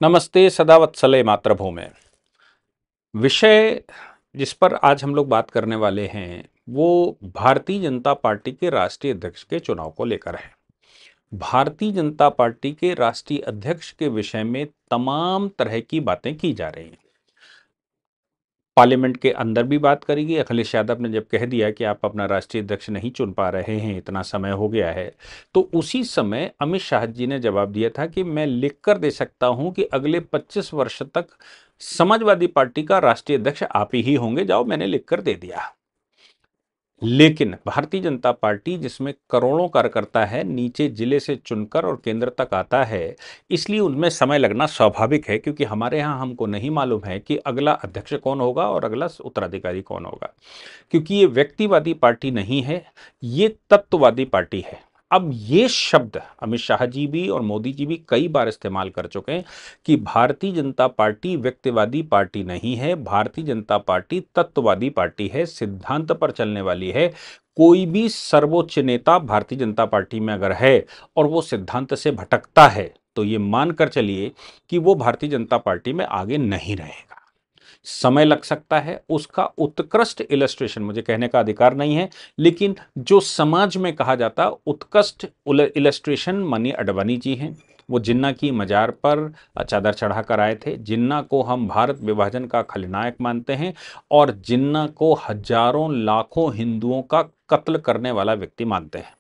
नमस्ते सदावत्सले मातृभूमे। विषय जिस पर आज हम लोग बात करने वाले हैं वो भारतीय जनता पार्टी के राष्ट्रीय अध्यक्ष के चुनाव को लेकर है। भारतीय जनता पार्टी के राष्ट्रीय अध्यक्ष के विषय में तमाम तरह की बातें की जा रही हैं। पार्लियामेंट के अंदर भी बात करेगी। अखिलेश यादव ने जब कह दिया कि आप अपना राष्ट्रीय अध्यक्ष नहीं चुन पा रहे हैं, इतना समय हो गया है, तो उसी समय अमित शाह जी ने जवाब दिया था कि मैं लिख कर दे सकता हूं कि अगले 25 वर्ष तक समाजवादी पार्टी का राष्ट्रीय अध्यक्ष आप ही होंगे, जाओ मैंने लिख कर दे दिया। लेकिन भारतीय जनता पार्टी जिसमें करोड़ों कार्यकर्ता है, नीचे जिले से चुनकर और केंद्र तक आता है, इसलिए उनमें समय लगना स्वाभाविक है, क्योंकि हमारे यहाँ हमको नहीं मालूम है कि अगला अध्यक्ष कौन होगा और अगला उत्तराधिकारी कौन होगा, क्योंकि ये व्यक्तिवादी पार्टी नहीं है, ये तत्ववादी पार्टी है। अब ये शब्द अमित शाह जी भी और मोदी जी भी कई बार इस्तेमाल कर चुके हैं कि भारतीय जनता पार्टी व्यक्तिवादी पार्टी नहीं है, भारतीय जनता पार्टी तत्ववादी पार्टी है, सिद्धांत पर चलने वाली है। कोई भी सर्वोच्च नेता भारतीय जनता पार्टी में अगर है और वो सिद्धांत से भटकता है तो ये मानकर चलिए कि वो भारतीय जनता पार्टी में आगे नहीं रहेगा। समय लग सकता है, उसका उत्कृष्ट इलस्ट्रेशन मुझे कहने का अधिकार नहीं है, लेकिन जो समाज में कहा जाता उत्कृष्ट इलस्ट्रेशन माननीय आडवाणी जी हैं। वो जिन्ना की मजार पर चादर चढ़ाकर आए थे। जिन्ना को हम भारत विभाजन का खलनायक मानते हैं और जिन्ना को हजारों लाखों हिंदुओं का कत्ल करने वाला व्यक्ति मानते हैं।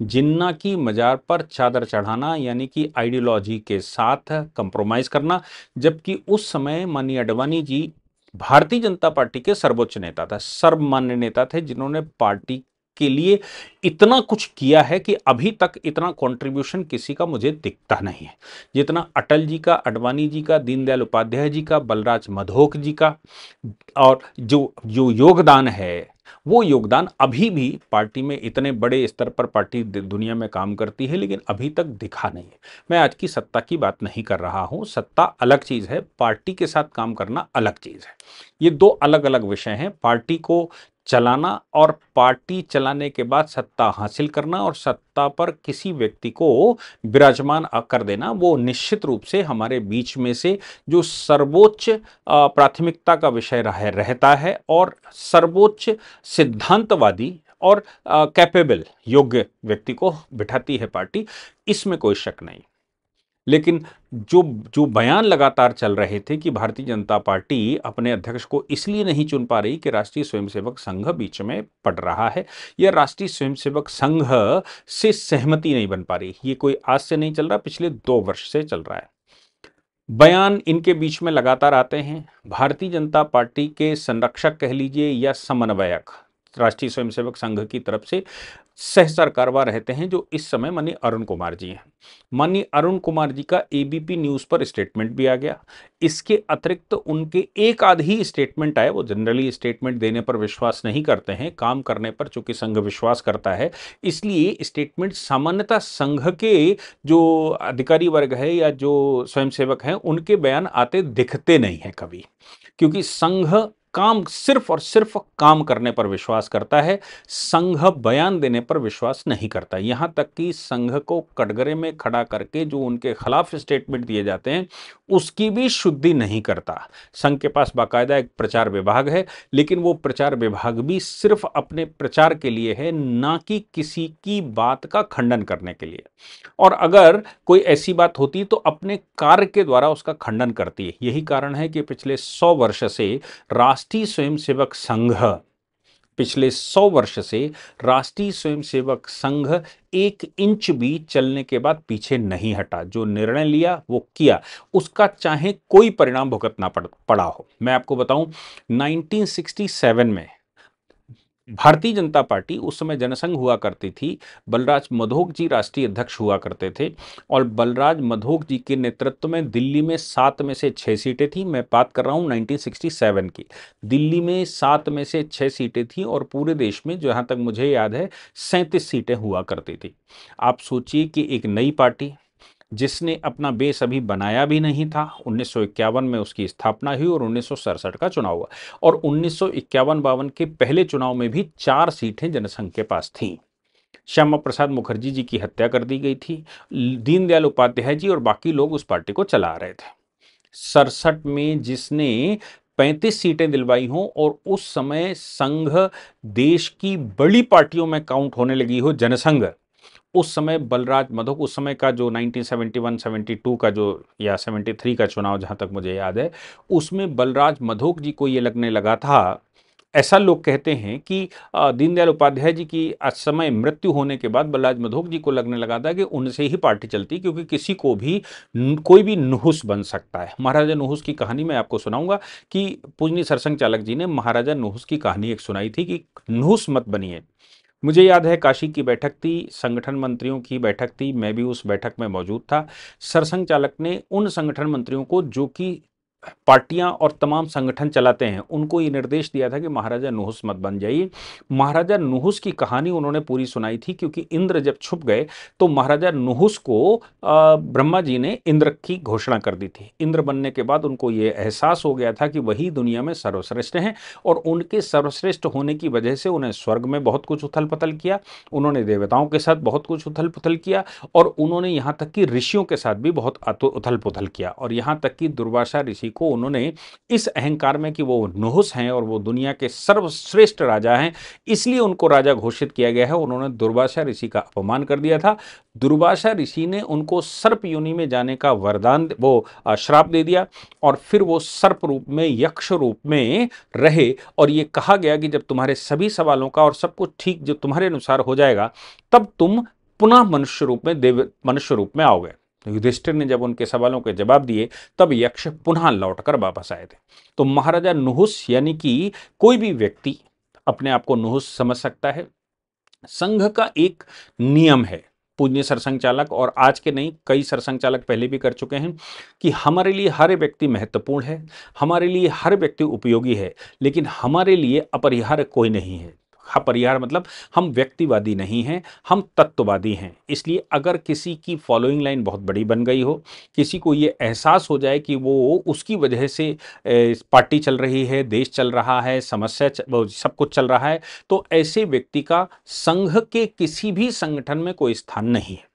जिन्ना की मजार पर चादर चढ़ाना यानी कि आइडियोलॉजी के साथ कंप्रोमाइज करना, जबकि उस समय माननीय आडवाणी जी भारतीय जनता पार्टी के सर्वोच्च नेता था, सर्वमान्य नेता थे, जिन्होंने पार्टी के लिए इतना कुछ किया है कि अभी तक इतना कंट्रीब्यूशन किसी का मुझे दिखता नहीं है जितना अटल जी का, आडवाणी जी का, दीनदयाल उपाध्याय जी का, बलराज मधोक जी का। और जो जो योगदान है वो योगदान अभी भी पार्टी में इतने बड़े स्तर पर पार्टी दुनिया में काम करती है, लेकिन अभी तक दिखा नहीं है। मैं आज की सत्ता की बात नहीं कर रहा हूं, सत्ता अलग चीज है, पार्टी के साथ काम करना अलग चीज है। ये दो अलग अलग विषय हैं। पार्टी को चलाना और पार्टी चलाने के बाद सत्ता हासिल करना और सत्ता पर किसी व्यक्ति को विराजमान कर देना, वो निश्चित रूप से हमारे बीच में से जो सर्वोच्च प्राथमिकता का विषय रहता है और सर्वोच्च सिद्धांतवादी और कैपेबल योग्य व्यक्ति को बिठाती है पार्टी, इसमें कोई शक नहीं। लेकिन जो जो बयान लगातार चल रहे थे कि भारतीय जनता पार्टी अपने अध्यक्ष को इसलिए नहीं चुन पा रही कि राष्ट्रीय स्वयंसेवक संघ बीच में पड़ रहा है या राष्ट्रीय स्वयंसेवक संघ से सहमति नहीं बन पा रही, ये कोई आज से नहीं चल रहा, पिछले 2 वर्ष से चल रहा है। बयान इनके बीच में लगातार आते हैं। भारतीय जनता पार्टी के संरक्षक कह लीजिए या समन्वयक राष्ट्रीय स्वयंसेवक संघ की तरफ से सह सरकारवा रहते हैं, जो इस समय माननीय अरुण कुमार जी हैं। माननीय अरुण कुमार जी का एबीपी न्यूज पर स्टेटमेंट भी आ गया। इसके अतिरिक्त उनके एक आध ही स्टेटमेंट आए। वो जनरली स्टेटमेंट देने पर विश्वास नहीं करते हैं, काम करने पर चूंकि संघ विश्वास करता है, इसलिए स्टेटमेंट सामान्यतः संघ के जो अधिकारी वर्ग है या जो स्वयंसेवक हैं उनके बयान आते दिखते नहीं है कभी, क्योंकि संघ काम सिर्फ और सिर्फ काम करने पर विश्वास करता है, संघ बयान देने पर विश्वास नहीं करता। यहां तक कि संघ को कटघरे में खड़ा करके जो उनके खिलाफ स्टेटमेंट दिए जाते हैं उसकी भी शुद्धि नहीं करता। संघ के पास बाकायदा एक प्रचार विभाग है, लेकिन वो प्रचार विभाग भी सिर्फ अपने प्रचार के लिए है, ना कि किसी की बात का खंडन करने के लिए। और अगर कोई ऐसी बात होती तो अपने कार्य के द्वारा उसका खंडन करती है। यही कारण है कि पिछले 100 वर्ष से राष्ट्रीय स्वयंसेवक संघ पिछले 100 वर्ष से राष्ट्रीय स्वयंसेवक संघ 1 इंच भी चलने के बाद पीछे नहीं हटा। जो निर्णय लिया वो किया, उसका चाहे कोई परिणाम भुगतना पड़ा हो। मैं आपको बताऊं, 1967 में भारतीय जनता पार्टी, उस समय जनसंघ हुआ करती थी, बलराज मधोक जी राष्ट्रीय अध्यक्ष हुआ करते थे और बलराज मधोक जी के नेतृत्व में दिल्ली में 7 में से 6 सीटें थी। मैं बात कर रहा हूं 1967 की। दिल्ली में 7 में से 6 सीटें थी और पूरे देश में जहां तक मुझे याद है 37 सीटें हुआ करती थी। आप सोचिए कि एक नई पार्टी जिसने अपना बेस अभी बनाया भी नहीं था, 1951 में उसकी स्थापना हुई और 1967 का चुनाव हुआ और 1951-52 के पहले चुनाव में भी 4 सीटें जनसंघ के पास थीं। श्यामा प्रसाद मुखर्जी जी की हत्या कर दी गई थी। दीनदयाल उपाध्याय जी और बाकी लोग उस पार्टी को चला रहे थे। 67 में जिसने 35 सीटें दिलवाई हों और उस समय संघ देश की बड़ी पार्टियों में काउंट होने लगी हो, जनसंघ, उस समय बलराज मधोक, उस समय का जो 1971-72 का जो या 73 का चुनाव जहां तक मुझे याद है, उसमें बलराज मधोक जी को ये लगने लगा था, ऐसा लोग कहते हैं कि दीनदयाल उपाध्याय जी की असमय मृत्यु होने के बाद बलराज मधोक जी को लगने लगा था कि उनसे ही पार्टी चलती, क्योंकि किसी को भी कोई भी नुहुस बन सकता है। महाराजा नुहुस की कहानी मैं आपको सुनाऊंगा कि पूजनीय सरसंघ चालक जी ने महाराजा नुहुस की कहानी एक सुनाई थी कि नुहुस मत बनिए। मुझे याद है काशी की बैठक थी, संगठन मंत्रियों की बैठक थी, मैं भी उस बैठक में मौजूद था। सरसंघ चालक ने उन संगठन मंत्रियों को, जो कि पार्टियां और तमाम संगठन चलाते हैं, उनको ये निर्देश दिया था कि महाराजा नुहुस मत बन जाइए। महाराजा नुहुस की कहानी उन्होंने पूरी सुनाई थी, क्योंकि इंद्र जब छुप गए तो महाराजा नुहुस को ब्रह्मा जी ने इंद्र की घोषणा कर दी थी। इंद्र बनने के बाद उनको ये एहसास हो गया था कि वही दुनिया में सर्वश्रेष्ठ हैं, और उनके सर्वश्रेष्ठ होने की वजह से उन्हें स्वर्ग में बहुत कुछ उथल पुथल किया, उन्होंने देवताओं के साथ बहुत कुछ उथल पुथल किया, और उन्होंने यहाँ तक कि ऋषियों के साथ भी बहुत उथल पुथल किया, और यहाँ तक कि दुर्वासा ऋषि को उन्होंने इस अहंकार में कि वो नुहुस हैं और वो दुनिया के सर्वश्रेष्ठ राजा हैं, इसलिए उनको राजा घोषित किया गया है, उन्होंने दुर्वासा ऋषि का अपमान कर दिया था। दुर्वासा ऋषि ने उनको सर्प योनि में जाने का वरदान, वो श्राप दे दिया, और फिर वो सर्प रूप में, यक्ष रूप में रहे, और ये कहा गया कि जब तुम्हारे सभी सवालों का और सब कुछ ठीक जो तुम्हारे अनुसार हो जाएगा, तब तुम पुनः मनुष्य रूप में, देव मनुष्य रूप में आओगे। युधिष्ठिर ने जब उनके सवालों के जवाब दिए, तब यक्ष पुनः लौटकर वापस आए थे। तो महाराजा नुहुस, यानी कि कोई भी व्यक्ति अपने आप को नुहुस समझ सकता है। संघ का एक नियम है, पूज्य सरसंघ चालक और आज के नहीं, कई सरसंघ चालक पहले भी कर चुके हैं, कि हमारे लिए हर व्यक्ति महत्वपूर्ण है, हमारे लिए हर व्यक्ति उपयोगी है, लेकिन हमारे लिए अपरिहार्य कोई नहीं है। अपरिहार्य मतलब हम व्यक्तिवादी नहीं हैं, हम तत्ववादी हैं। इसलिए अगर किसी की फॉलोइंग लाइन बहुत बड़ी बन गई हो, किसी को ये एहसास हो जाए कि वो उसकी वजह से पार्टी चल रही है, देश चल रहा है, समस्या सब कुछ चल रहा है, तो ऐसे व्यक्ति का संघ के किसी भी संगठन में कोई स्थान नहीं है।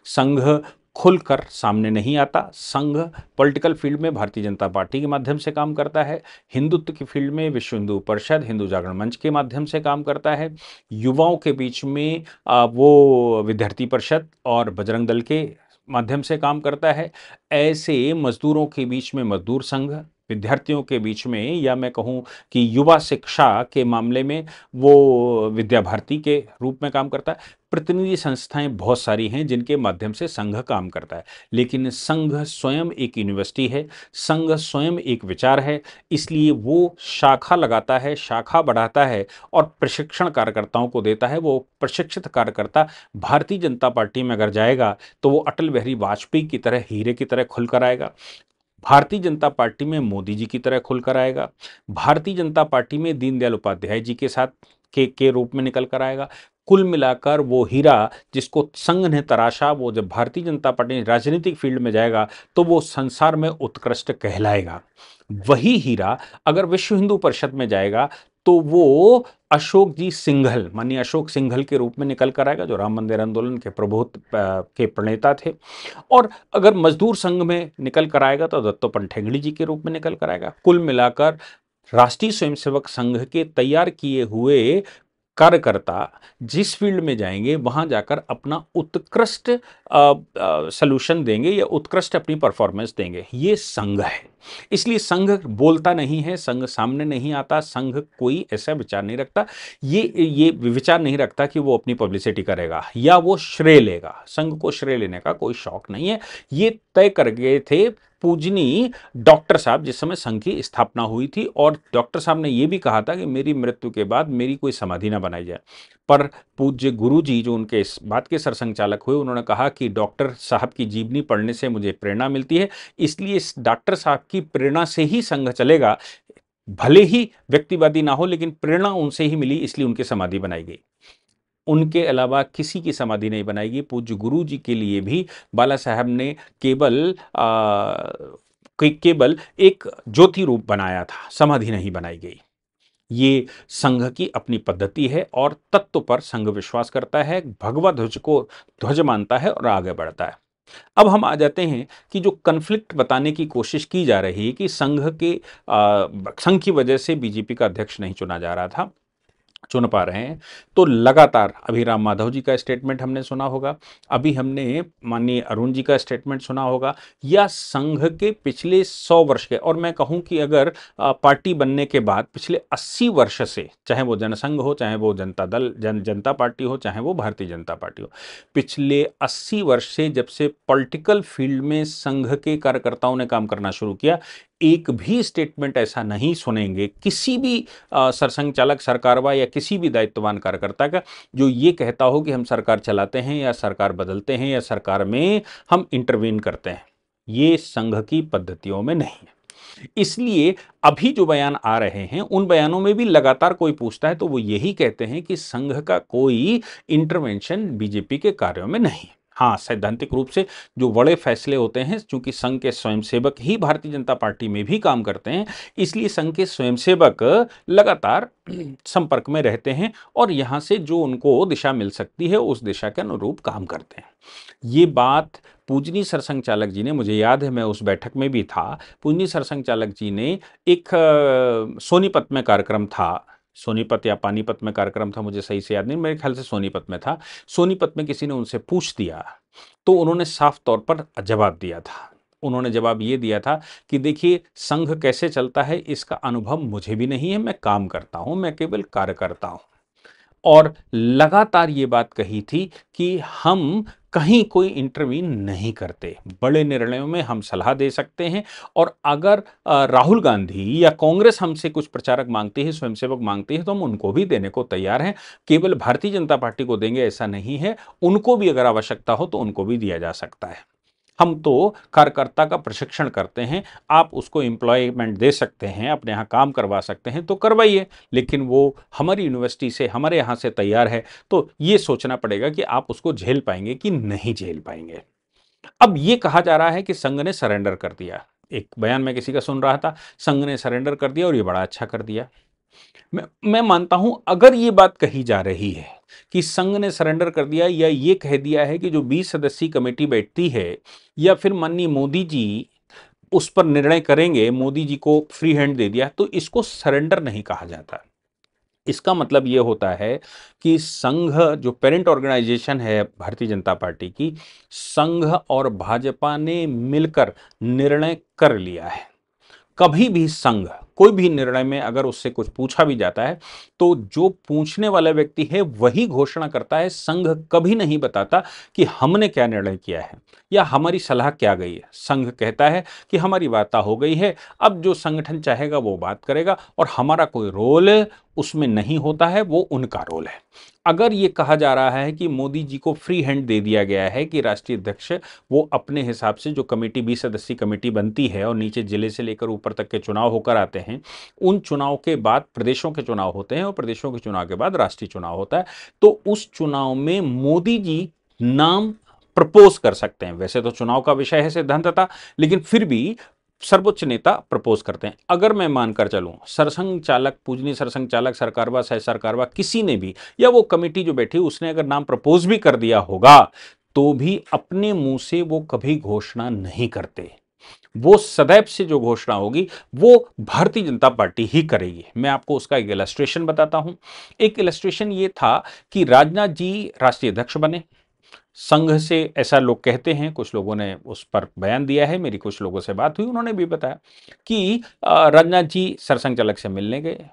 संघ खुलकर सामने नहीं आता। संघ पॉलिटिकल फील्ड में भारतीय जनता पार्टी के माध्यम से काम करता है, हिंदुत्व की फील्ड में विश्व हिंदू परिषद, हिंदू जागरण मंच के माध्यम से काम करता है, युवाओं के बीच में वो विद्यार्थी परिषद और बजरंग दल के माध्यम से काम करता है। ऐसे मजदूरों के बीच में मजदूर संघ, विद्यार्थियों के बीच में, या मैं कहूँ कि युवा शिक्षा के मामले में वो विद्या भारती के रूप में काम करता है। प्रतिनिधि संस्थाएं बहुत सारी हैं जिनके माध्यम से संघ काम करता है, लेकिन संघ स्वयं एक यूनिवर्सिटी है, संघ स्वयं एक विचार है, इसलिए वो शाखा लगाता है, शाखा बढ़ाता है और प्रशिक्षण कार्यकर्ताओं को देता है। वो प्रशिक्षित कार्यकर्ता भारतीय जनता पार्टी में अगर जाएगा तो वो अटल बिहारी वाजपेयी की तरह, हीरे की तरह खुलकर आएगा, भारतीय जनता पार्टी में मोदी जी की तरह खुलकर आएगा, भारतीय जनता पार्टी में दीनदयाल उपाध्याय जी के साथ के रूप में निकल कर आएगा। कुल मिलाकर वो हीरा जिसको संघ ने तराशा, वो जब भारतीय जनता पार्टी राजनीतिक फील्ड में जाएगा तो वो संसार में उत्कृष्ट कहलाएगा। वही हीरा अगर विश्व हिंदू परिषद में जाएगा तो वो अशोक जी सिंघल, माननीय अशोक सिंघल के रूप में निकल कर आएगा, जो राम मंदिर आंदोलन के प्रबोध के प्रणेता थे। और अगर मजदूर संघ में निकल कर आएगा तो दत्तोपंत ठेंगड़ी जी के रूप में निकल कर आएगा। कुल मिलाकर राष्ट्रीय स्वयंसेवक संघ के तैयार किए हुए कार्यकर्ता जिस फील्ड में जाएंगे वहां जाकर अपना उत्कृष्ट सलूशन देंगे या उत्कृष्ट अपनी परफॉर्मेंस देंगे। ये संघ है। इसलिए संघ बोलता नहीं है, संघ सामने नहीं आता, संघ कोई ऐसा विचार नहीं रखता, ये विचार नहीं रखता कि वो अपनी पब्लिसिटी करेगा या वो श्रेय लेगा। संघ को श्रेय लेने का कोई शौक नहीं है। ये तय कर गए थे पूजनी डॉक्टर साहब जिस समय संघ की स्थापना हुई थी, और डॉक्टर साहब ने यह भी कहा था कि मेरी मृत्यु के बाद मेरी कोई समाधि ना बनाई जाए। पर पूज्य गुरु जी जो उनके इस बात के सरसंघ चालक हुए, उन्होंने कहा कि डॉक्टर साहब की जीवनी पढ़ने से मुझे प्रेरणा मिलती है, इसलिए इस डॉक्टर साहब की प्रेरणा से ही संघ चलेगा। भले ही व्यक्तिवादी ना हो, लेकिन प्रेरणा उनसे ही मिली, इसलिए उनकी समाधि बनाई गई। उनके अलावा किसी की समाधि नहीं बनाएगी। पूज्य गुरु जी के लिए भी बाला साहब ने केवल एक ज्योति रूप बनाया था, समाधि नहीं बनाई गई। ये संघ की अपनी पद्धति है और तत्व पर संघ विश्वास करता है, भगवा ध्वज को ध्वज मानता है और आगे बढ़ता है। अब हम आ जाते हैं कि जो कन्फ्लिक्ट बताने की कोशिश की जा रही है कि संघ की वजह से बीजेपी का अध्यक्ष नहीं चुना जा रहा था, चुन पा रहे हैं। तो लगातार अभी राम माधव जी का स्टेटमेंट हमने सुना होगा, अभी हमने माननीय अरुण जी का स्टेटमेंट सुना होगा, या संघ के पिछले 100 वर्ष के, और मैं कहूं कि अगर पार्टी बनने के बाद पिछले 80 वर्ष से, चाहे वो जनसंघ हो, चाहे वो जनता दल जनता पार्टी हो, चाहे वो भारतीय जनता पार्टी हो, पिछले 80 वर्ष से जब से पॉलिटिकल फील्ड में संघ के कार्यकर्ताओं ने काम करना शुरू किया, एक भी स्टेटमेंट ऐसा नहीं सुनेंगे किसी भी सरसंघ चालक, सरकारवा या किसी भी दायित्ववान कार्यकर्ता का, जो ये कहता हो कि हम सरकार चलाते हैं या सरकार बदलते हैं या सरकार में हम इंटरवीन करते हैं। ये संघ की पद्धतियों में नहीं है। इसलिए अभी जो बयान आ रहे हैं, उन बयानों में भी लगातार कोई पूछता है तो वो यही कहते हैं कि संघ का कोई इंटरवेंशन बीजेपी के कार्यों में नहीं है। हाँ, सैद्धांतिक रूप से जो बड़े फैसले होते हैं, चूंकि संघ के स्वयंसेवक ही भारतीय जनता पार्टी में भी काम करते हैं, इसलिए संघ के स्वयंसेवक लगातार संपर्क में रहते हैं और यहां से जो उनको दिशा मिल सकती है उस दिशा के अनुरूप काम करते हैं। ये बात पूजनीय सरसंघ चालक जी ने, मुझे याद है मैं उस बैठक में भी था, पूजनीय सरसंघ चालक जी ने एक सोनीपत में कार्यक्रम था, सोनीपत या पानीपत में कार्यक्रम था, मुझे सही से याद नहीं, मेरे ख्याल से सोनीपत में था। सोनीपत में किसी ने उनसे पूछ दिया तो उन्होंने साफ तौर पर जवाब दिया था। उन्होंने जवाब ये दिया था कि देखिए, संघ कैसे चलता है इसका अनुभव मुझे भी नहीं है, मैं काम करता हूं, मैं केवल कार्य करता हूं। और लगातार ये बात कही थी कि हम कहीं कोई इंटरवीन नहीं करते, बड़े निर्णयों में हम सलाह दे सकते हैं, और अगर राहुल गांधी या कांग्रेस हमसे कुछ प्रचारक मांगती है, स्वयंसेवक मांगती है, तो हम उनको भी देने को तैयार हैं। केवल भारतीय जनता पार्टी को देंगे ऐसा नहीं है, उनको भी अगर आवश्यकता हो तो उनको भी दिया जा सकता है। हम तो कार्यकर्ता का प्रशिक्षण करते हैं, आप उसको एम्प्लॉयमेंट दे सकते हैं, अपने यहाँ काम करवा सकते हैं तो करवाइए, लेकिन वो हमारी यूनिवर्सिटी से, हमारे यहाँ से तैयार है, तो ये सोचना पड़ेगा कि आप उसको झेल पाएंगे कि नहीं झेल पाएंगे। अब ये कहा जा रहा है कि संघ ने सरेंडर कर दिया, एक बयान में किसी का सुन रहा था, संघ ने सरेंडर कर दिया और ये बड़ा अच्छा कर दिया। मैं मानता हूं, अगर ये बात कही जा रही है कि संघ ने सरेंडर कर दिया, या ये कह दिया है कि जो 20 सदस्यीय कमेटी बैठती है, या फिर माननीय मोदी जी उस पर निर्णय करेंगे, मोदी जी को फ्री हैंड दे दिया, तो इसको सरेंडर नहीं कहा जाता। इसका मतलब यह होता है कि संघ, जो पेरेंट ऑर्गेनाइजेशन है भारतीय जनता पार्टी की, संघ और भाजपा ने मिलकर निर्णय कर लिया है। कभी भी संघ कोई भी निर्णय में अगर उससे कुछ पूछा भी जाता है तो जो पूछने वाला व्यक्ति है वही घोषणा करता है, संघ कभी नहीं बताता कि हमने क्या निर्णय किया है या हमारी सलाह क्या गई है। संघ कहता है कि हमारी वार्ता हो गई है, अब जो संगठन चाहेगा वो बात करेगा और हमारा कोई रोल उसमें नहीं होता है, वो उनका रोल है। अगर ये कहा जा रहा है कि मोदी जी को फ्री हैंड दे दिया गया है कि राष्ट्रीय अध्यक्ष वो अपने हिसाब से, जो कमेटी 20 सदस्यीय कमेटी बनती है और नीचे जिले से लेकर ऊपर तक के चुनाव होकर आते हैं, उन चुनाव के बाद प्रदेशों के चुनाव होते हैं और प्रदेशों के चुनाव के बाद राष्ट्रीय चुनाव होता है, तो उस चुनाव में मोदी जी नाम प्रपोज कर सकते हैं। वैसे तो चुनाव का विषय है सिद्धांतता, लेकिन फिर भी सर्वोच्च नेता प्रपोज करते हैं। अगर मैं मानकर चलूं, सरसंघ चालक, पूजनीय सरसंघ चालक, सरकारवा, सह सरकारवा, किसी ने भी, या वो कमेटी जो बैठी उसने अगर नाम प्रपोज भी कर दिया होगा, तो भी अपने मुंह से वो कभी घोषणा नहीं करते। वो सदैव से जो घोषणा होगी वो भारतीय जनता पार्टी ही करेगी। मैं आपको उसका एक इलस्ट्रेशन बताता हूं। एक इलस्ट्रेशन ये था कि राजनाथ जी राष्ट्रीय अध्यक्ष बने, संघ से ऐसा लोग कहते हैं, कुछ लोगों ने उस पर बयान दिया है, मेरी कुछ लोगों से बात हुई, उन्होंने भी बताया कि राजनाथ जी सरसंघ चालक से मिलने गए,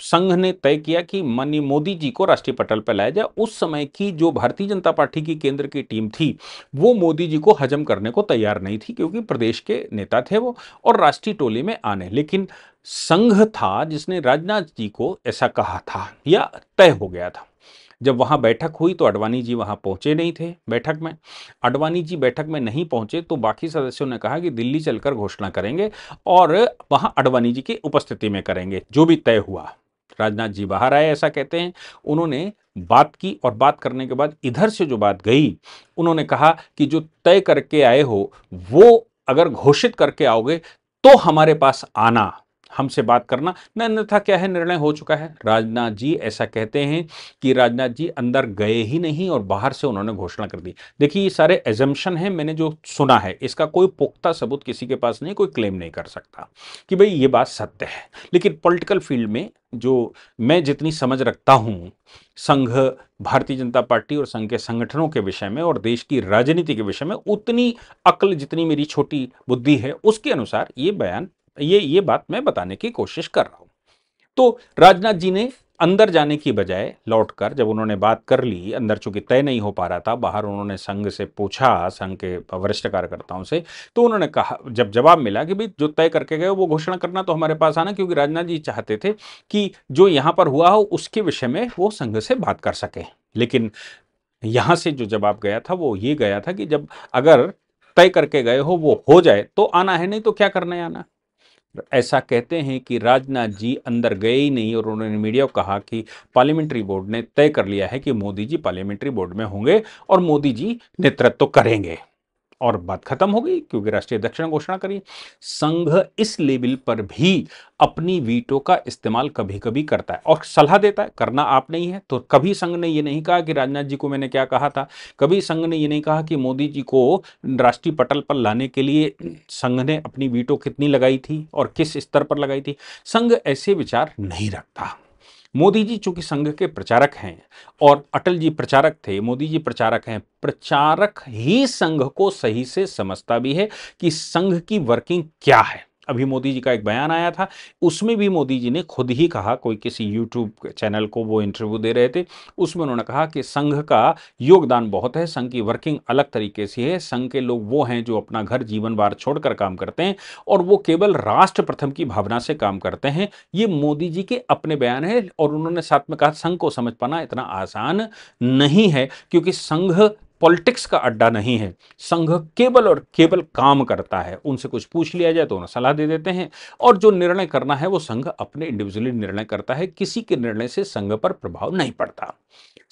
संघ ने तय किया कि माननीय मोदी जी को राष्ट्रीय पटल पर लाया जाए। उस समय की जो भारतीय जनता पार्टी की केंद्र की टीम थी वो मोदी जी को हजम करने को तैयार नहीं थी, क्योंकि प्रदेश के नेता थे वो और राष्ट्रीय टोली में आने, लेकिन संघ था जिसने राजनाथ जी को ऐसा कहा था या तय हो गया था। जब वहां बैठक हुई तो अडवाणी जी वहां पहुंचे नहीं थे बैठक में। अडवाणी जी बैठक में नहीं पहुंचे तो बाकी सदस्यों ने कहा कि दिल्ली चलकर घोषणा करेंगे और वहां अडवाणी जी की उपस्थिति में करेंगे, जो भी तय हुआ। राजनाथ जी बाहर आए, ऐसा कहते हैं, उन्होंने बात की और बात करने के बाद इधर से जो बात गई, उन्होंने कहा कि जो तय करके आए हो वो अगर घोषित करके आओगे तो हमारे पास आना, हमसे बात करना न, अन्यथा क्या है, निर्णय हो चुका है। राजनाथ जी ऐसा कहते हैं कि राजनाथ जी अंदर गए ही नहीं और बाहर से उन्होंने घोषणा कर दी। देखिए ये सारे एजम्पशन हैं, मैंने जो सुना है इसका कोई पुख्ता सबूत किसी के पास नहीं, कोई क्लेम नहीं कर सकता कि भाई ये बात सत्य है। लेकिन पॉलिटिकल फील्ड में जो मैं जितनी समझ रखता हूं संघ, भारतीय जनता पार्टी और संघ के संगठनों के विषय में और देश की राजनीति के विषय में, उतनी अक्ल जितनी मेरी छोटी बुद्धि है उसके अनुसार ये बयान, ये बात मैं बताने की कोशिश कर रहा हूं। तो राजनाथ जी ने अंदर जाने की बजाय लौटकर, जब उन्होंने बात कर ली, अंदर चूंकि तय नहीं हो पा रहा था, बाहर उन्होंने संघ से पूछा, संघ के वरिष्ठ कार्यकर्ताओं से, तो उन्होंने कहा, जब जवाब मिला कि भाई जो तय करके गए वो घोषणा करना तो हमारे पास आना, क्योंकि राजनाथ जी चाहते थे कि जो यहां पर हुआ हो उसके विषय में वो संघ से बात कर सके। लेकिन यहां से जो जवाब गया था वो ये गया था कि जब अगर तय करके गए हो वो हो जाए तो आना है, नहीं तो क्या करना है आना। ऐसा कहते हैं कि राजनाथ जी अंदर गए ही नहीं और उन्होंने मीडिया को कहा कि पार्लियामेंट्री बोर्ड ने तय कर लिया है कि मोदी जी पार्लियामेंट्री बोर्ड में होंगे और मोदी जी नेतृत्व करेंगे, और बात खत्म हो गई, क्योंकि राष्ट्रीय अध्यक्ष ने घोषणा करी। संघ इस लेवल पर भी अपनी वीटो का इस्तेमाल कभी कभी करता है और सलाह देता है, करना आप नहीं है तो। कभी संघ ने यह नहीं कहा कि राजनाथ जी को मैंने क्या कहा था, कभी संघ ने यह नहीं कहा कि मोदी जी को राष्ट्रीय पटल पर लाने के लिए संघ ने अपनी वीटो कितनी लगाई थी और किस स्तर पर लगाई थी। संघ ऐसे विचार नहीं रखता। मोदी जी चूंकि संघ के प्रचारक हैं और अटल जी प्रचारक थे, मोदी जी प्रचारक हैं, प्रचारक ही संघ को सही से समझता भी है कि संघ की वर्किंग क्या है। अभी मोदी जी का एक बयान आया था, उसमें भी मोदी जी ने खुद ही कहा, कोई किसी यूट्यूब चैनल को वो इंटरव्यू दे रहे थे, उसमें उन्होंने कहा कि संघ का योगदान बहुत है, संघ की वर्किंग अलग तरीके से है, संघ के लोग वो हैं जो अपना घर जीवन बार छोड़कर काम करते हैं और वो केवल राष्ट्र प्रथम की भावना से काम करते हैं। ये मोदी जी के अपने बयान है और उन्होंने साथ में कहा संघ को समझ पाना इतना आसान नहीं है, क्योंकि संघ पॉलिटिक्स का अड्डा नहीं है। संघ केवल और केवल काम करता है, उनसे कुछ पूछ लिया जाए तो उन्हें सलाह दे देते हैं और जो निर्णय करना है वो संघ अपने इंडिविजुअली निर्णय करता है, किसी के निर्णय से संघ पर प्रभाव नहीं पड़ता।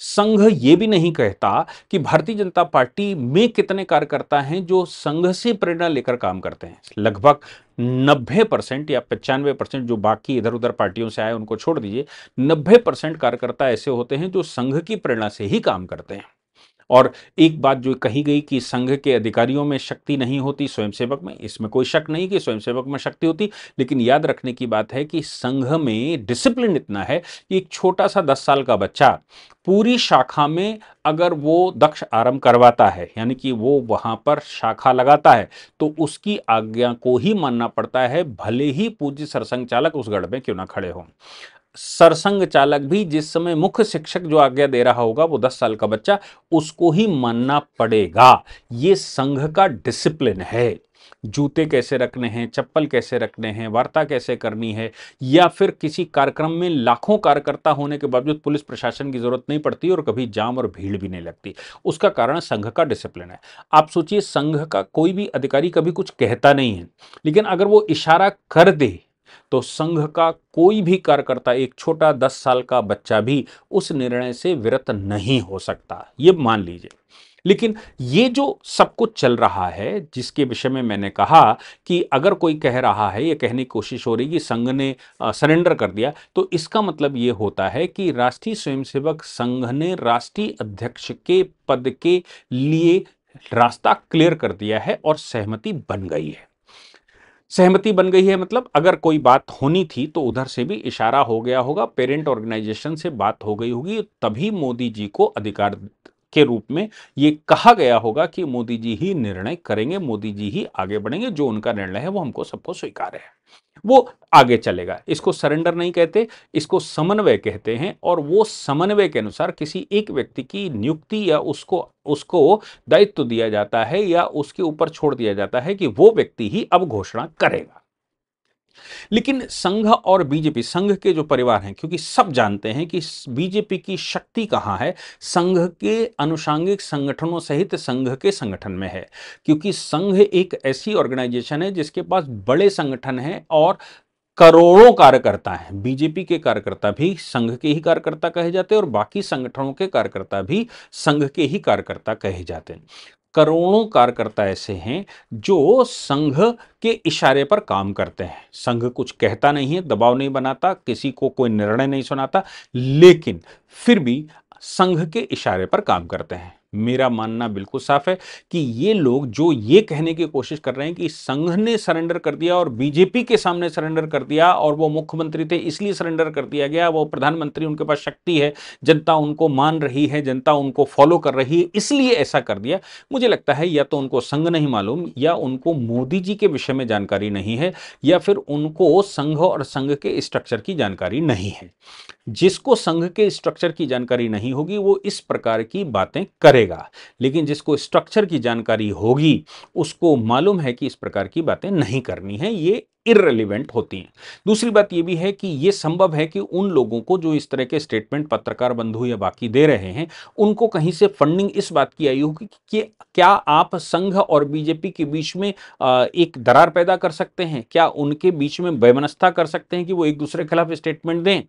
संघ ये भी नहीं कहता कि भारतीय जनता पार्टी में कितने कार्यकर्ता हैं जो संघ से प्रेरणा लेकर काम करते हैं। लगभग 90% या 95% जो बाकी इधर उधर पार्टियों से आए उनको छोड़ दीजिए, 90% कार्यकर्ता ऐसे होते हैं जो संघ की प्रेरणा से ही काम करते हैं। और एक बात जो कही गई कि संघ के अधिकारियों में शक्ति नहीं होती, स्वयंसेवक में, इसमें कोई शक नहीं कि स्वयंसेवक में शक्ति होती, लेकिन याद रखने की बात है कि संघ में डिसिप्लिन इतना है कि एक छोटा सा 10 साल का बच्चा पूरी शाखा में अगर वो दक्ष आरंभ करवाता है, यानी कि वो वहां पर शाखा लगाता है, तो उसकी आज्ञा को ही मानना पड़ता है, भले ही पूज्य सरसंघ चालक उस गढ़ में क्यों ना खड़े हों। सरसंघ चालक भी जिस समय मुख्य शिक्षक जो आज्ञा दे रहा होगा, वो 10 साल का बच्चा, उसको ही मानना पड़ेगा। ये संघ का डिसिप्लिन है। जूते कैसे रखने हैं, चप्पल कैसे रखने हैं, वार्ता कैसे करनी है, या फिर किसी कार्यक्रम में लाखों कार्यकर्ता होने के बावजूद पुलिस प्रशासन की जरूरत नहीं पड़ती और कभी जाम और भीड़ भी नहीं लगती, उसका कारण संघ का डिसिप्लिन है। आप सोचिए, संघ का कोई भी अधिकारी कभी कुछ कहता नहीं है, लेकिन अगर वो इशारा कर दे तो संघ का कोई भी कार्यकर्ता, एक छोटा 10 साल का बच्चा भी उस निर्णय से विरत नहीं हो सकता, ये मान लीजिए। लेकिन ये जो सब कुछ चल रहा है, जिसके विषय में मैंने कहा कि अगर कोई कह रहा है, ये कहने की कोशिश हो रही कि संघ ने सरेंडर कर दिया, तो इसका मतलब ये होता है कि राष्ट्रीय स्वयंसेवक संघ ने राष्ट्रीय अध्यक्ष के पद के लिए रास्ता क्लियर कर दिया है और सहमति बन गई है। सहमति बन गई है मतलब अगर कोई बात होनी थी तो उधर से भी इशारा हो गया होगा, पेरेंट ऑर्गेनाइजेशन से बात हो गई होगी, तभी मोदी जी को अधिकार के रूप में ये कहा गया होगा कि मोदी जी ही निर्णय करेंगे, मोदी जी ही आगे बढ़ेंगे, जो उनका निर्णय है वो हमको सबको स्वीकार है, वो आगे चलेगा। इसको सरेंडर नहीं कहते, इसको समन्वय कहते हैं, और वो समन्वय के अनुसार किसी एक व्यक्ति की नियुक्ति या उसको उसको दायित्व दिया जाता है या उसके ऊपर छोड़ दिया जाता है कि वो व्यक्ति ही अब घोषणा करेगा। लेकिन संघ और बीजेपी, संघ के जो परिवार हैं, क्योंकि सब जानते हैं कि बीजेपी की शक्ति कहां है, संघ के अनुषांगिक संगठनों सहित संघ के संगठन में है, क्योंकि संघ एक ऐसी ऑर्गेनाइजेशन है जिसके पास बड़े संगठन हैं और करोड़ों कार्यकर्ता हैं। बीजेपी के कार्यकर्ता भी संघ के ही कार्यकर्ता कहे जाते हैं और बाकी संगठनों के कार्यकर्ता भी संघ के ही कार्यकर्ता कहे जाते हैं। करोड़ों कार्यकर्ता ऐसे हैं जो संघ के इशारे पर काम करते हैं। संघ कुछ कहता नहीं है, दबाव नहीं बनाता, किसी को कोई निर्णय नहीं सुनाता, लेकिन फिर भी संघ के इशारे पर काम करते हैं। मेरा मानना बिल्कुल साफ है कि ये लोग जो ये कहने की कोशिश कर रहे हैं कि संघ ने सरेंडर कर दिया और बीजेपी के सामने सरेंडर कर दिया और वो मुख्यमंत्री थे इसलिए सरेंडर कर दिया गया, वो प्रधानमंत्री, उनके पास शक्ति है, जनता उनको मान रही है, जनता उनको फॉलो कर रही है इसलिए ऐसा कर दिया, मुझे लगता है या तो उनको संघ नहीं मालूम, या उनको मोदी जी के विषय में जानकारी नहीं है, या फिर उनको संघ और संघ के स्ट्रक्चर की जानकारी नहीं है। जिसको संघ के स्ट्रक्चर की जानकारी नहीं होगी वो इस प्रकार की बातें करेगा, लेकिन जिसको स्ट्रक्चर की जानकारी होगी उसको मालूम है कि इस प्रकार की बातें नहीं करनी है, ये इररिलेवेंट होती हैं। दूसरी बात यह भी है कि यह संभव है कि उन लोगों को जो इस तरह के स्टेटमेंट पत्रकार बंधु या बाकी दे रहे हैं, उनको कहीं से फंडिंग इस बात की आई होगी कि क्या आप संघ और बीजेपी के बीच में एक दरार पैदा कर सकते हैं, क्या उनके बीच में वैमनस्यता कर सकते हैं कि वो एक दूसरे के खिलाफ स्टेटमेंट दें।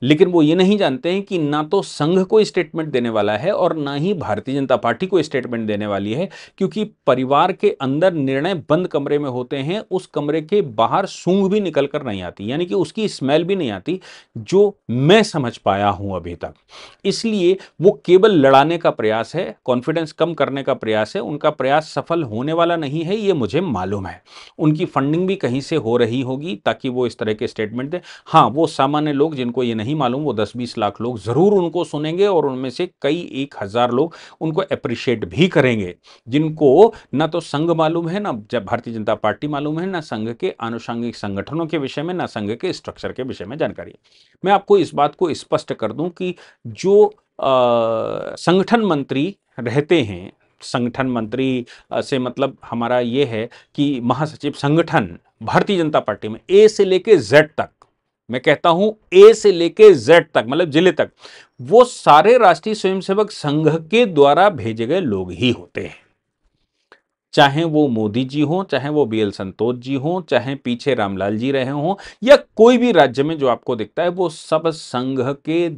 लेकिन वो ये नहीं जानते हैं कि ना तो संघ को स्टेटमेंट देने वाला है और ना ही भारतीय जनता पार्टी को स्टेटमेंट देने वाली है, क्योंकि परिवार के अंदर निर्णय बंद कमरे में होते हैं, उस कमरे के बाहर सूंघ भी निकल कर नहीं आती, यानी कि उसकी स्मेल भी नहीं आती, जो मैं समझ पाया हूं अभी तक। इसलिए वो केवल लड़ाने का प्रयास है, कॉन्फिडेंस कम करने का प्रयास है, उनका प्रयास सफल होने वाला नहीं है, ये मुझे मालूम है। उनकी फंडिंग भी कहीं से हो रही होगी ताकि वो इस तरह के स्टेटमेंट दें। हाँ, वो सामान्य लोग जिनको ये नहीं मालूम, वो 10-20 लाख लोग जरूर उनको सुनेंगे और उनमें से कई 1,000 लोग उनको अप्रिशिएट भी करेंगे, जिनको ना तो संघ मालूम है, ना जब भारतीय जनता पार्टी मालूम है, ना संघ के आनुषंगिक संगठनों के विषय में, ना संघ के स्ट्रक्चर के विषय में जानकारी है। मैं आपको इस बात को स्पष्ट कर दूं कि जो संगठन मंत्री रहते हैं, संगठन मंत्री से मतलब हमारा ये है कि महासचिव संगठन भारतीय जनता पार्टी में ए से लेके जेड तक, मैं कहता हूं ए से लेके जेड तक, मतलब जिले तक, वो सारे राष्ट्रीय स्वयंसेवक संघ के द्वारा भेजे गए लोग ही होते हैं। चाहे वो मोदी जी हों, चाहे वो बीएल संतोष जी हों, चाहे पीछे रामलाल जी रहे हों, या कोई भी राज्य में जो आपको दिखता है, वो सब संघ के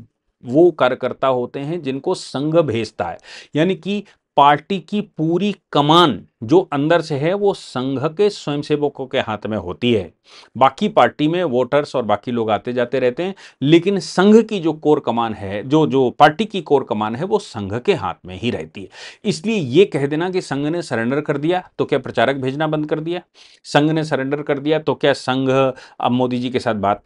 वो कार्यकर्ता होते हैं जिनको संघ भेजता है। यानी कि पार्टी की पूरी कमान जो अंदर से है वो संघ के स्वयंसेवकों के हाथ में होती है। बाकी पार्टी में वोटर्स और बाकी लोग आते जाते रहते हैं, लेकिन संघ की जो कोर कमान है, जो जो पार्टी की कोर कमान है, वो संघ के हाथ में ही रहती है। इसलिए ये कह देना कि संघ ने सरेंडर कर दिया तो क्या प्रचारक भेजना बंद कर दिया, संघ ने सरेंडर कर दिया तो क्या संघ अब मोदी जी के साथ बात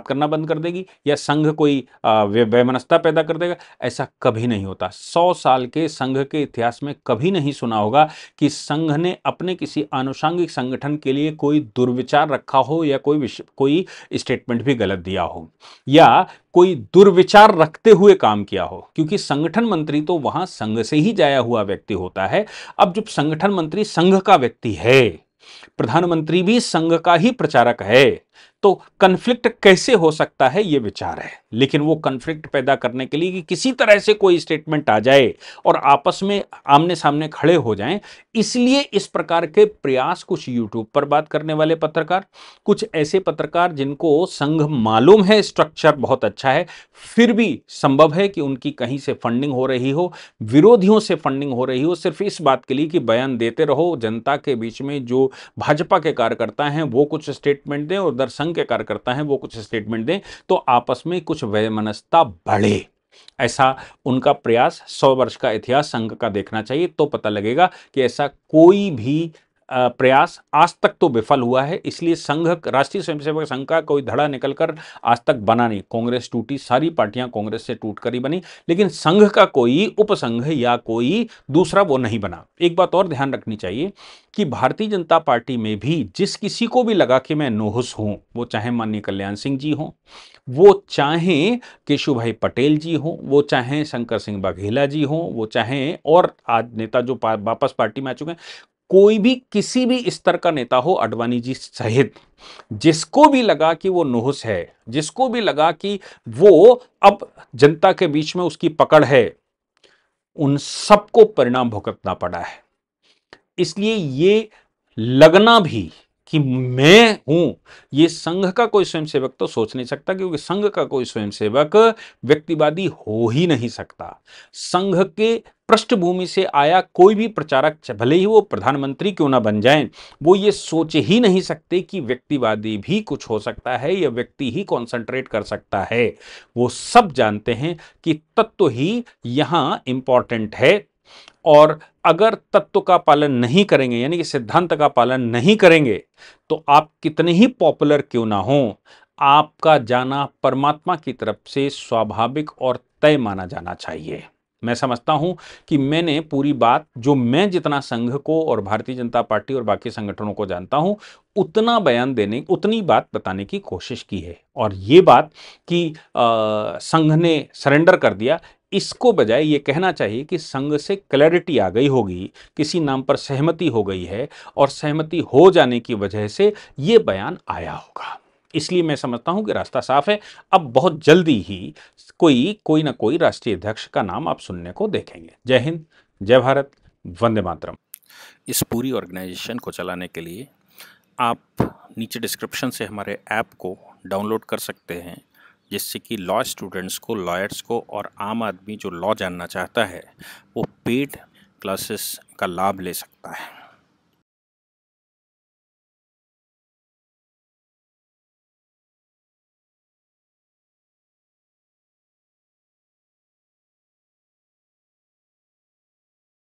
करना बंद कर देगी, या संघ कोई वैमनस्यता पैदा कर देगा, ऐसा कभी नहीं होता। 100 साल के संघ के इतिहास में कभी नहीं सुना होगा कि संघ ने अपने किसी आनुषंगिक संगठन के लिए कोई दुर्विचार रखा हो, या कोई स्टेटमेंट भी गलत दिया हो, या कोई दुर्विचार रखते हुए काम किया हो, क्योंकि संगठन मंत्री तो वहां संघ से ही जाया हुआ व्यक्ति होता है। अब जब संगठन मंत्री संघ का व्यक्ति है, प्रधानमंत्री भी संघ का ही प्रचारक है, तो कन्फ्लिक्ट कैसे हो सकता है, यह विचार है। लेकिन वो कन्फ्लिक्ट पैदा करने के लिए कि किसी तरह से कोई स्टेटमेंट आ जाए और आपस में आमने सामने खड़े हो जाएं, इसलिए इस प्रकार के प्रयास कुछ यूट्यूब पर बात करने वाले पत्रकार, कुछ ऐसे पत्रकार जिनको संघ मालूम है, स्ट्रक्चर बहुत अच्छा है, फिर भी संभव है कि उनकी कहीं से फंडिंग हो रही हो, विरोधियों से फंडिंग हो रही हो, सिर्फ इस बात के लिए कि बयान देते रहो, जनता के बीच में जो भाजपा के कार्यकर्ता हैं वो कुछ स्टेटमेंट दें और दरसंघ के कार्यकर्ता हैं वो कुछ स्टेटमेंट दें, तो आपस में कुछ वैमनस्यता बढ़े। ऐसा उनका प्रयास 100 वर्ष का इतिहास संघ का देखना चाहिए, तो पता लगेगा कि ऐसा कोई भी प्रयास आज तक तो विफल हुआ है। इसलिए संघ, राष्ट्रीय स्वयंसेवक संघ का कोई धड़ा निकलकर आज तक बना नहीं। कांग्रेस टूटी, सारी पार्टियां कांग्रेस से टूटकर ही बनी, लेकिन संघ का कोई उपसंघ या कोई दूसरा वो नहीं बना। एक बात और ध्यान रखनी चाहिए कि भारतीय जनता पार्टी में भी जिस किसी को भी लगा कि मैं नोहुस हूं, वो चाहे माननीय कल्याण सिंह जी हों, वो चाहे केशु भाई पटेल जी हों, वो चाहे शंकर सिंह बघेला जी हों, वो चाहे और आज नेता जो वापस पार्टी में आ चुके हैं, कोई भी किसी भी स्तर का नेता हो, अडवाणी जी सहित, जिसको भी लगा कि वो नुहुस है, जिसको भी लगा कि वो अब जनता के बीच में उसकी पकड़ है, उन सबको परिणाम भुगतना पड़ा है। इसलिए ये लगना भी कि मैं हूं, ये संघ का कोई स्वयंसेवक तो सोच नहीं सकता, क्योंकि संघ का कोई स्वयंसेवक व्यक्तिवादी हो ही नहीं सकता। संघ के पृष्ठभूमि से आया कोई भी प्रचारक, भले ही वो प्रधानमंत्री क्यों ना बन जाएं, वो ये सोच ही नहीं सकते कि व्यक्तिवादी भी कुछ हो सकता है या व्यक्ति ही कॉन्सेंट्रेट कर सकता है। वो सब जानते हैं कि तत्व ही यहां इंपॉर्टेंट है, और अगर तत्व का पालन नहीं करेंगे, यानी कि सिद्धांत का पालन नहीं करेंगे, तो आप कितने ही पॉपुलर क्यों ना हो, आपका जाना परमात्मा की तरफ से स्वाभाविक और तय माना जाना चाहिए। मैं समझता हूं कि मैंने पूरी बात, जो मैं जितना संघ को और भारतीय जनता पार्टी और बाकी संगठनों को जानता हूं, उतना बयान देने, उतनी बात बताने की कोशिश की है। और ये बात कि संघ ने सरेंडर कर दिया, इसको बजाय ये कहना चाहिए कि संघ से क्लैरिटी आ गई होगी, किसी नाम पर सहमति हो गई है, और सहमति हो जाने की वजह से ये बयान आया होगा। इसलिए मैं समझता हूं कि रास्ता साफ है। अब बहुत जल्दी ही कोई ना कोई राष्ट्रीय अध्यक्ष का नाम आप सुनने को देखेंगे। जय हिंद, जय भारत, वंदे मातरम। इस पूरी ऑर्गेनाइजेशन को चलाने के लिए आप नीचे डिस्क्रिप्शन से हमारे ऐप को डाउनलोड कर सकते हैं, जिससे कि लॉ स्टूडेंट्स को, लॉयर्स को और आम आदमी जो लॉ जानना चाहता है वो पेड क्लासेस का लाभ ले सकता है।